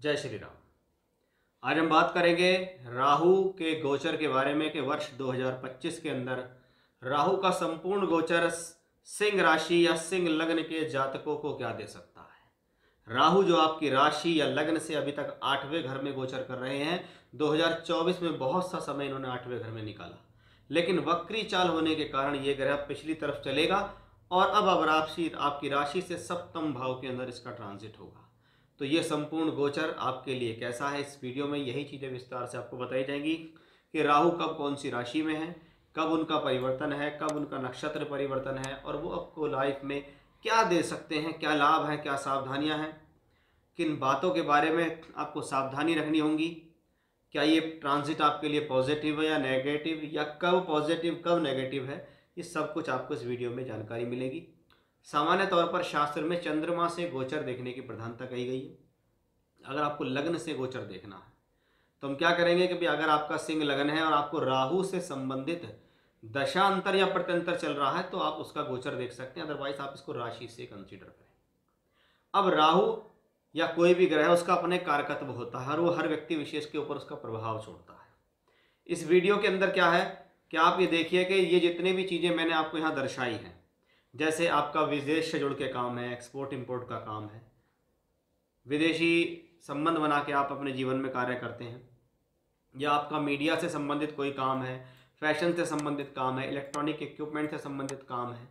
जय श्री राम। आज हम बात करेंगे राहु के गोचर के बारे में कि वर्ष 2025 के अंदर राहु का संपूर्ण गोचर सिंह राशि या सिंह लग्न के जातकों को क्या दे सकता है। राहु जो आपकी राशि या लग्न से अभी तक 8वें घर में गोचर कर रहे हैं। 2024 में बहुत सा समय इन्होंने 8वें घर में निकाला, लेकिन वक्री चाल होने के कारण ये ग्रह पिछली तरफ चलेगा और अब आपकी राशि से सप्तम भाव के अंदर इसका ट्रांजिट होगा। तो ये संपूर्ण गोचर आपके लिए कैसा है, इस वीडियो में यही चीज़ें विस्तार से आपको बताई जाएंगी कि राहु कब कौन सी राशि में है, कब उनका परिवर्तन है, कब उनका नक्षत्र परिवर्तन है और वो आपको लाइफ में क्या दे सकते हैं, क्या लाभ है, क्या सावधानियां हैं, किन बातों के बारे में आपको सावधानी रखनी होगी, क्या ये ट्रांजिट आपके लिए पॉजिटिव है या नेगेटिव, या कब पॉजिटिव कब नेगेटिव है, ये सब कुछ आपको इस वीडियो में जानकारी मिलेगी। सामान्य तौर पर शास्त्र में चंद्रमा से गोचर देखने की प्रधानता कही गई है। अगर आपको लग्न से गोचर देखना है तो हम क्या करेंगे कि अगर आपका सिंह लग्न है और आपको राहु से संबंधित दशांतर या प्रत्यंतर चल रहा है तो आप उसका गोचर देख सकते हैं, अदरवाइज आप इसको राशि से कंसीडर करें। अब राहु या कोई भी ग्रह उसका अपने कारकत्व होता है और वो हर व्यक्ति विशेष के ऊपर उसका प्रभाव छोड़ता है। इस वीडियो के अंदर क्या है कि आप ये देखिए कि ये जितने भी चीज़ें मैंने आपको यहाँ दर्शाई हैं, जैसे आपका विदेश से जुड़ के काम है, एक्सपोर्ट इंपोर्ट का काम है, विदेशी संबंध बना के आप अपने जीवन में कार्य करते हैं, या आपका मीडिया से संबंधित कोई काम है, फैशन से संबंधित काम है, इलेक्ट्रॉनिक इक्विपमेंट से संबंधित काम है,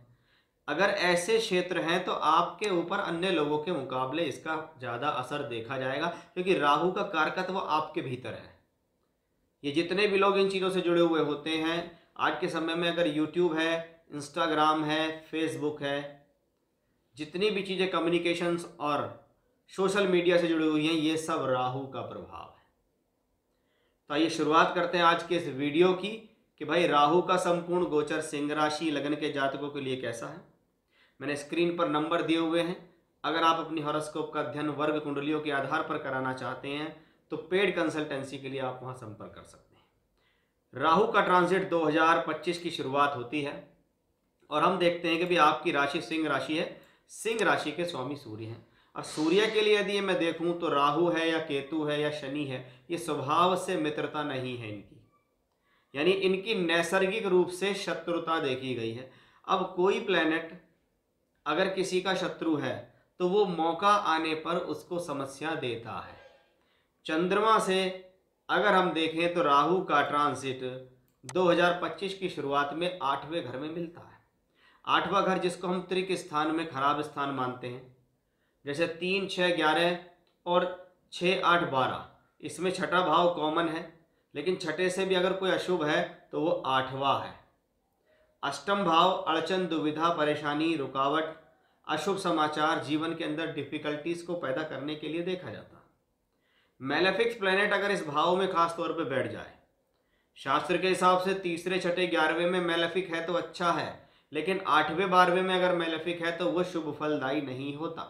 अगर ऐसे क्षेत्र हैं तो आपके ऊपर अन्य लोगों के मुकाबले इसका ज़्यादा असर देखा जाएगा, क्योंकि राहु का कारकत्व आपके भीतर है। ये जितने भी लोग इन चीज़ों से जुड़े हुए होते हैं आज के समय में, अगर यूट्यूब है, इंस्टाग्राम है, फेसबुक है, जितनी भी चीज़ें कम्युनिकेशंस और सोशल मीडिया से जुड़ी हुई हैं, ये सब राहु का प्रभाव है। तो आइए शुरुआत करते हैं आज के इस वीडियो की कि भाई राहु का संपूर्ण गोचर सिंह राशि लग्न के जातकों के लिए कैसा है। मैंने स्क्रीन पर नंबर दिए हुए हैं। अगर आप अपनी हॉरोस्कोप का अध्ययन वर्ग कुंडलियों के आधार पर कराना चाहते हैं तो पेड कंसल्टेंसी के लिए आप वहां संपर्क कर सकते हैं। राहु का ट्रांजिट 2025 की शुरुआत होती है और हम देखते हैं कि भी आपकी राशि सिंह राशि है। सिंह राशि के स्वामी सूर्य हैं और सूर्य के लिए यदि मैं देखूं तो राहु है या केतु है या शनि है, ये स्वभाव से मित्रता नहीं है इनकी, यानी इनकी नैसर्गिक रूप से शत्रुता देखी गई है। अब कोई प्लेनेट अगर किसी का शत्रु है तो वो मौका आने पर उसको समस्या देता है। चंद्रमा से अगर हम देखें तो राहु का ट्रांजिट 2025 की शुरुआत में 8वें घर में मिलता है। 8वां घर जिसको हम त्रिक स्थान में खराब स्थान मानते हैं, जैसे 3, 6, 11 और 6, 8, 12, इसमें छठा भाव कॉमन है, लेकिन छठे से भी अगर कोई अशुभ है तो वो 8वां है। अष्टम भाव अड़चन, दुविधा, परेशानी, रुकावट, अशुभ समाचार, जीवन के अंदर डिफिकल्टीज को पैदा करने के लिए देखा जाता है। मैलेफिक्स प्लेनेट अगर इस भाव में खास तौर पे बैठ जाए, शास्त्र के हिसाब से तीसरे, छठे, 11वें में मैलेफिक है तो अच्छा है, लेकिन 8वें, 12वें में अगर मैलेफिक है तो वह शुभ फलदायी नहीं होता।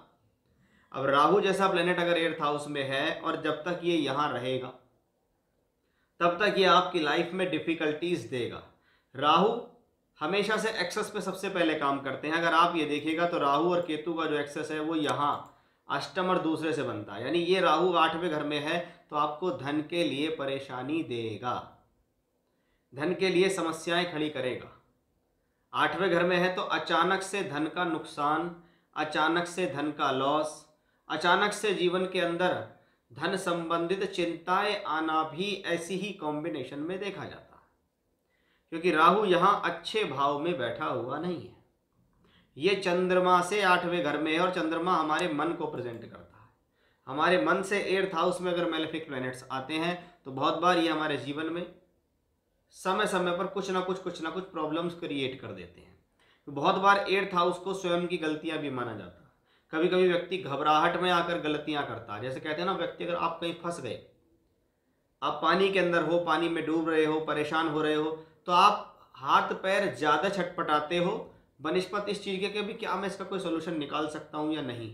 अब राहु जैसा प्लेनेट अगर 8th हाउस में है और जब तक ये यहाँ रहेगा तब तक ये आपकी लाइफ में डिफिकल्टीज देगा। राहु हमेशा से एक्सेस पे सबसे पहले काम करते हैं। अगर आप ये देखिएगा तो राहु और केतु का जो एक्सेस है वो यहाँ अष्टम और दूसरे से बनता है, यानी ये राहु 8वें घर में है तो आपको धन के लिए परेशानी देगा, धन के लिए समस्याएं खड़ी करेगा। 8वें घर में है तो अचानक से धन का नुकसान, अचानक से धन का लॉस, अचानक से जीवन के अंदर धन संबंधित चिंताएं आना भी ऐसी ही कॉम्बिनेशन में देखा जाता है, क्योंकि राहु यहाँ अच्छे भाव में बैठा हुआ नहीं है। ये चंद्रमा से 8वें घर में है और चंद्रमा हमारे मन को प्रेजेंट करता है। हमारे मन से 8th हाउस में अगर मैलेफिक प्लैनेट्स आते हैं तो बहुत बार ये हमारे जीवन में समय समय पर कुछ ना कुछ प्रॉब्लम्स क्रिएट कर देते हैं। तो बहुत बार 8th हाउस को स्वयं की गलतियां भी माना जाता है। कभी कभी व्यक्ति घबराहट में आकर गलतियां करता है। जैसे कहते हैं ना, व्यक्ति अगर आप कहीं फंस गए, आप पानी के अंदर हो, पानी में डूब रहे हो, परेशान हो रहे हो, तो आप हाथ पैर ज़्यादा छटपटाते हो बनिस्पत इस चीज़ के कि अभी क्या मैं इसका कोई सोल्यूशन निकाल सकता हूँ या नहीं,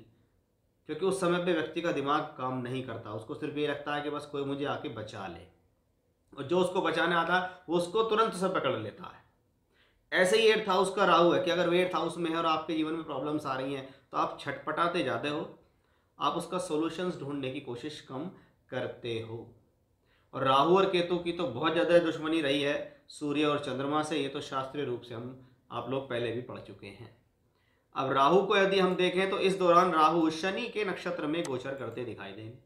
क्योंकि उस समय पे व्यक्ति का दिमाग काम नहीं करता। उसको सिर्फ ये लगता है कि बस कोई मुझे आके बचा ले, और जो उसको बचाने आता है वो उसको तुरंत से पकड़ लेता है। ऐसे ही 8th हाउस का राहु है कि अगर वो 8th हाउस में है और आपके जीवन में प्रॉब्लम्स आ रही हैं तो आप छटपटाते ज़्यादा हो आप उसका सॉल्यूशंस ढूंढने की कोशिश कम करते हो। और राहु और केतु की तो बहुत ज़्यादा दुश्मनी रही है सूर्य और चंद्रमा से, ये तो शास्त्रीय रूप से हम आप लोग पहले भी पढ़ चुके हैं। अब राहु को यदि हम देखें तो इस दौरान राहु शनि के नक्षत्र में गोचर करते दिखाई देंगे।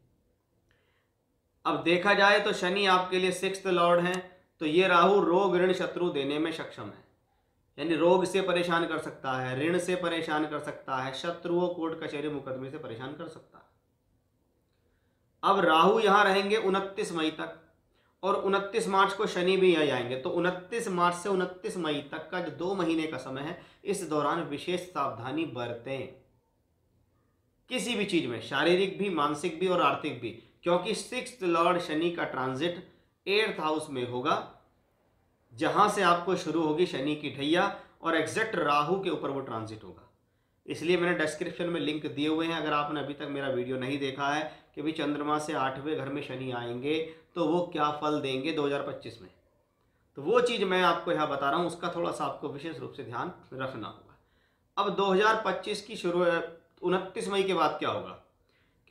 अब देखा जाए तो शनि आपके लिए 6th लॉर्ड हैं, तो ये राहु रोग ऋण शत्रु देने में सक्षम है, यानी रोग से परेशान कर सकता है, ऋण से परेशान कर सकता है, शत्रुओं कोर्ट कचहरी मुकदमे से परेशान कर सकता है। अब राहु यहां रहेंगे 29 मई तक, और 29 मार्च को शनि भी यहीं आएंगे। तो 29 मार्च से 29 मई तक का जो 2 महीने का समय है, इस दौरान विशेष सावधानी बरतें किसी भी चीज में, शारीरिक भी, मानसिक भी और आर्थिक भी, क्योंकि 6th लॉर्ड शनि का ट्रांजिट 8th हाउस में होगा, जहां से आपको शुरू होगी शनि की ढैया, और एग्जैक्ट राहु के ऊपर वो ट्रांजिट होगा। इसलिए मैंने डिस्क्रिप्शन में लिंक दिए हुए हैं, अगर आपने अभी तक मेरा वीडियो नहीं देखा है कि भाई चंद्रमा से 8वें घर में शनि आएंगे तो वो क्या फल देंगे 2025 में, तो वो चीज़ मैं आपको यहाँ बता रहा हूँ, उसका थोड़ा सा आपको विशेष रूप से ध्यान रखना होगा। अब 2025 की शुरू 29 मई के बाद क्या होगा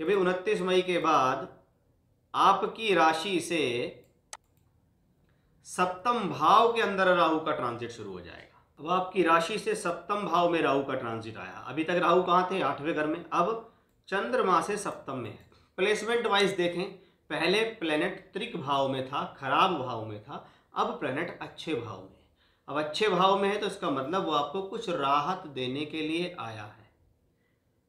कि भाई 29 मई के बाद आपकी राशि से 7th भाव के अंदर राहु का ट्रांजिट शुरू हो जाएगा। अब आपकी राशि से 7th भाव में राहु का ट्रांजिट आया। अभी तक राहु कहाँ थे? 8वें घर में। अब चंद्रमा से 7th में है। प्लेसमेंट वाइज देखें, पहले प्लेनेट त्रिक भाव में था, खराब भाव में था, अब प्लेनेट अच्छे भाव में। अब अच्छे भाव में है तो इसका मतलब वो आपको कुछ राहत देने के लिए आया है,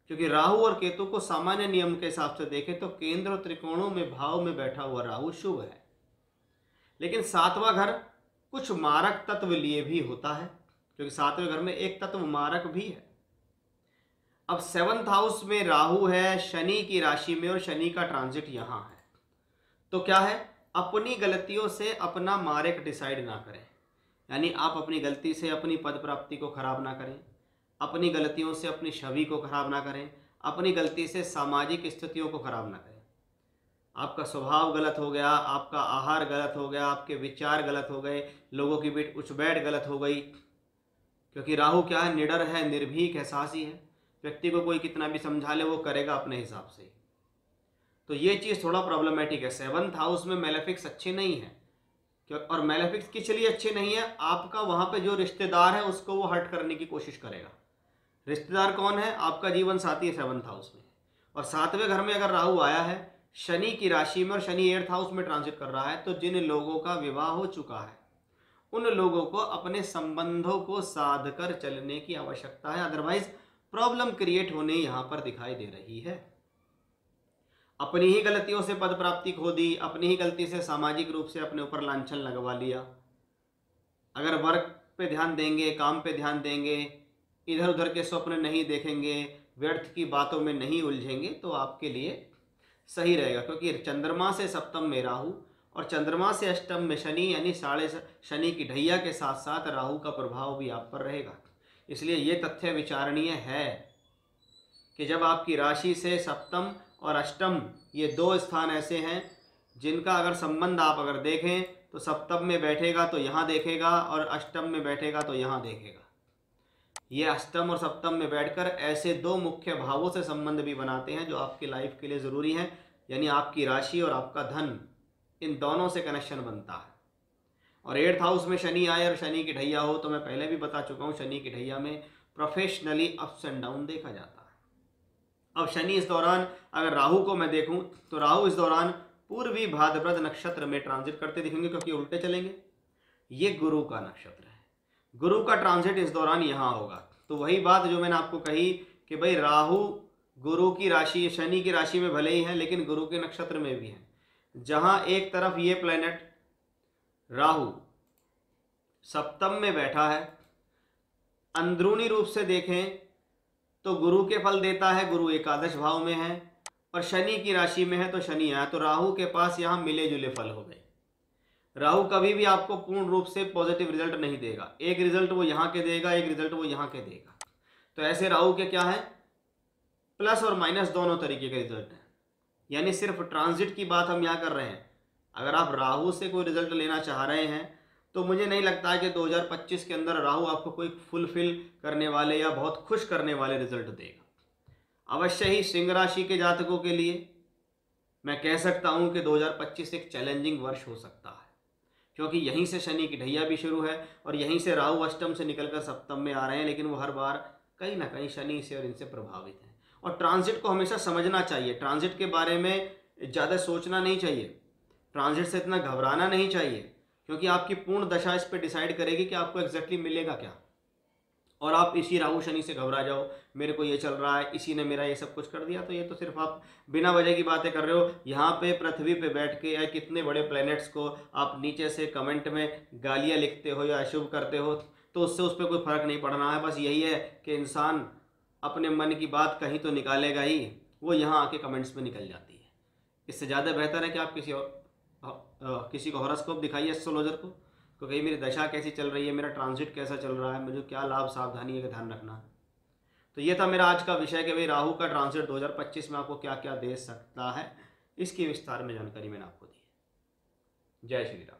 क्योंकि राहु और केतु को सामान्य नियम के हिसाब से देखें तो केंद्र और त्रिकोणों में भाव में बैठा हुआ राहु शुभ है, लेकिन 7वां घर कुछ मारक तत्व लिए भी होता है, क्योंकि 7वें घर में एक तत्व मारक भी है। अब 7th हाउस में राहु है शनि की राशि में, और शनि का ट्रांजिट यहां है, तो क्या है, अपनी गलतियों से अपना मार्क डिसाइड ना करें, यानी आप अपनी गलती से अपनी पद प्राप्ति को खराब ना करें, अपनी गलतियों से अपनी छवि को खराब ना करें, अपनी गलती से सामाजिक स्थितियों को खराब ना करें। आपका स्वभाव गलत हो गया, आपका आहार गलत हो गया, आपके विचार गलत हो गए, लोगों की बीच उचबैठ गलत हो गई, क्योंकि राहु क्या है, निडर है, निर्भीक है, साहसी है, व्यक्ति को कोई कितना भी समझा ले वो करेगा अपने हिसाब से। तो ये चीज़ थोड़ा प्रॉब्लमेटिक है। 7th हाउस में मेलेफिक्स अच्छे नहीं है, और मेलेफिक्स किस लिए अच्छे नहीं है, आपका वहां पे जो रिश्तेदार है उसको वो हर्ट करने की कोशिश करेगा। रिश्तेदार कौन है? आपका जीवन साथी है 7th हाउस में, और 7वें घर में अगर राहु आया है शनि की राशि में, और शनि 8th हाउस में ट्रांजिट कर रहा है, तो जिन लोगों का विवाह हो चुका है उन लोगों को अपने संबंधों को साध कर चलने की आवश्यकता है, अदरवाइज प्रॉब्लम क्रिएट होने यहां पर दिखाई दे रही है। अपनी ही गलतियों से पद प्राप्ति खो दी, अपनी ही गलती से सामाजिक रूप से अपने ऊपर लांछन लगवा लिया। अगर वर्क पे ध्यान देंगे, काम पे ध्यान देंगे, इधर उधर के स्वप्न नहीं देखेंगे, व्यर्थ की बातों में नहीं उलझेंगे, तो आपके लिए सही रहेगा, क्योंकि चंद्रमा से 7th में राहु और चंद्रमा से 8th में शनि, यानी साढ़े शनि की ढैया के साथ साथ राहु का प्रभाव भी आप पर रहेगा। इसलिए ये तथ्य विचारणीय है कि जब आपकी राशि से 7th और 8th ये 2 स्थान ऐसे हैं जिनका अगर संबंध आप अगर देखें तो 7th में बैठेगा तो यहाँ देखेगा, और 8th में बैठेगा तो यहाँ देखेगा। ये 8th और 7th में बैठकर ऐसे 2 मुख्य भावों से संबंध भी बनाते हैं जो आपकी लाइफ के लिए ज़रूरी हैं, यानी आपकी राशि और आपका धन, इन दोनों से कनेक्शन बनता है। और 8th हाउस में शनि आए और शनि की ढैया हो, तो मैं पहले भी बता चुका हूँ, शनि की ढैया में प्रोफेशनली अप्स एंड डाउन देखा जाता है। अब शनि इस दौरान, अगर राहु को मैं देखूं तो राहु इस दौरान पूर्वी भाद्रपद नक्षत्र में ट्रांजिट करते दिखेंगे, क्योंकि उल्टे चलेंगे। ये गुरु का नक्षत्र है, गुरु का ट्रांजिट इस दौरान यहाँ होगा। तो वही बात जो मैंने आपको कही कि भाई राहु गुरु की राशि, शनि की राशि में भले ही है लेकिन गुरु के नक्षत्र में भी है, जहां एक तरफ ये प्लेनेट राहु 7th में बैठा है, अंदरूनी रूप से देखें तो गुरु के फल देता है, गुरु एकादश भाव में है, और शनि की राशि में है तो शनि आया, तो राहु के पास यहाँ मिले जुले फल हो गए। राहु कभी भी आपको पूर्ण रूप से पॉजिटिव रिजल्ट नहीं देगा, एक रिजल्ट वो यहाँ के देगा, एक रिजल्ट वो यहाँ के देगा। तो ऐसे राहु के क्या है, प्लस और माइनस दोनों तरीके के रिजल्ट हैं, यानी सिर्फ ट्रांजिट की बात हम यहाँ कर रहे हैं। अगर आप राहु से कोई रिजल्ट लेना चाह रहे हैं तो मुझे नहीं लगता है कि 2025 के अंदर राहु आपको कोई फुलफिल करने वाले या बहुत खुश करने वाले रिजल्ट देगा। अवश्य ही सिंह राशि के जातकों के लिए मैं कह सकता हूं कि 2025 एक चैलेंजिंग वर्ष हो सकता है, क्योंकि यहीं से शनि की ढैया भी शुरू है और यहीं से राहु अष्टम से निकलकर सप्तम में आ रहे हैं, लेकिन वो हर बार कहीं ना कहीं शनि से और इनसे प्रभावित हैं। और ट्रांजिट को हमेशा समझना चाहिए, ट्रांजिट के बारे में ज़्यादा सोचना नहीं चाहिए, ट्रांजिट से इतना घबराना नहीं चाहिए, क्योंकि आपकी पूर्ण दशा इस पर डिसाइड करेगी कि आपको एग्जैक्टली मिलेगा क्या। और आप इसी राहु शनि से घबरा जाओ, मेरे को ये चल रहा है, इसी ने मेरा ये सब कुछ कर दिया, तो ये तो सिर्फ आप बिना वजह की बातें कर रहे हो। यहाँ पे पृथ्वी पे बैठ के या कितने बड़े प्लैनेट्स को आप नीचे से कमेंट में गालियाँ लिखते हो या अशुभ करते हो, तो उससे उस पर कोई फर्क नहीं पड़ना है। बस यही है कि इंसान अपने मन की बात कहीं तो निकालेगा ही, वो यहाँ आके कमेंट्स में निकल जाती है। इससे ज़्यादा बेहतर है कि आप किसी को हॉरोस्कोप दिखाइए, एस्ट्रोलॉजर को, तो कहीं मेरी दशा कैसी चल रही है, मेरा ट्रांजिट कैसा चल रहा है, मुझे क्या लाभ सावधानी का ध्यान रखना है। तो ये था मेरा आज का विषय कि भाई राहु का ट्रांजिट 2025 में आपको क्या क्या दे सकता है, इसकी विस्तार में जानकारी मैंने आपको दी है। जय श्री राम।